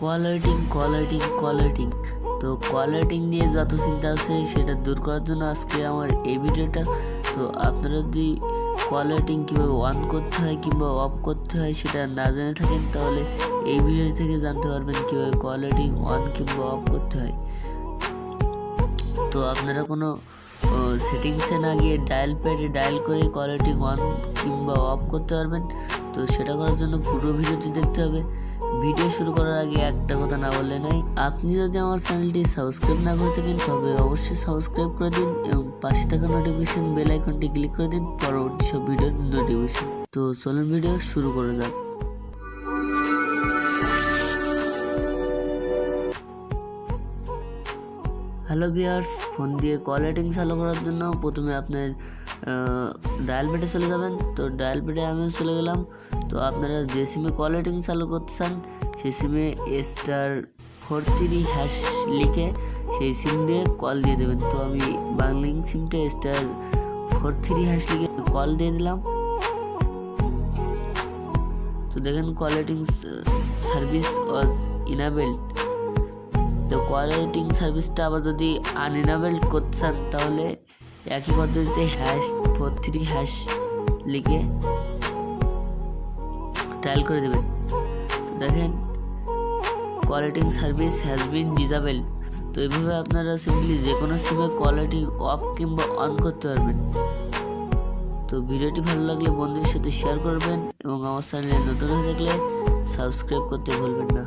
কলার টিং তো কলার টিং নিয়ে যত চিন্তা আছে সেটা দূর করার জন্য আজকে আমার এই ভিডিওটা। তো আপনারা যদি কলার টিং কীভাবে অন করতে হয় কিংবা অফ করতে হয় সেটা না জেনে থাকেন, তাহলে এই ভিডিও থেকে জানতে পারবেন কীভাবে কলার টিং অন কিংবা অফ করতে হয়। তো আপনারা কোনো সেটিংসে না গিয়ে ডায়াল প্যাডে ডায়াল করে কলার টিং অন কিংবা অফ করতে পারবেন। তো সেটা করার জন্য পুরো ভিডিওটি দেখতে হবে। ভিডিও শুরু করার আগে একটা কথা না বললে নাই, আপনি যদি আমার চ্যানেলটি সাবস্ক্রাইব না করে থাকেন তবে অবশ্যই সাবস্ক্রাইব করে দিন এবং পাশে থাকা নোটিফিকেশন বেল আইকনটি ক্লিক করে দিন পরবর্তী সব ভিডিওর নোটিফিকেশন। তো চলুন ভিডিও শুরু করে যাক। হ্যালো ভিউয়ার্স, ফোন দিয়ে কলার টিং চালু করার জন্য প্রথমে আপনার ডায়াল প্যাডে চলে যাবেন। তো ডায়াল প্যাডে আমিও চলে গেলাম। তো আপনারা যে সিমে কলার টিং চালু করতে চান সেই সিমে *43# লিখে সেই সিম দিয়ে কল দিয়ে দেবেন। তো আমি বাংলিং সিমটা *43# লিখে কল দিয়ে দিলাম। তো দেখেন কলার টিং সার্ভিস ওয়াজ ইনেবলড। তো কলার টিং সার্ভিসটা আবার যদি আনইনেবলড করতে চান তাহলে একই পদ্ধতিতে *43# লিখে ডায়াল করে দেবেন। তো দেখেন কলার টিং সার্ভিস হ্যাজ বিন ডিসেবলড। তো এইভাবে আপনারা সিম্পলি যে কোনো সিমে কলার টিং অফ কিংবা অন করতে পারবেন। তো ভিডিওটি ভালো লাগলে বন্ধুদের সাথে শেয়ার করবেন এবং আমার চ্যানেলে নতুন হয়ে থাকলে সাবস্ক্রাইব করতে ভুলবেন না।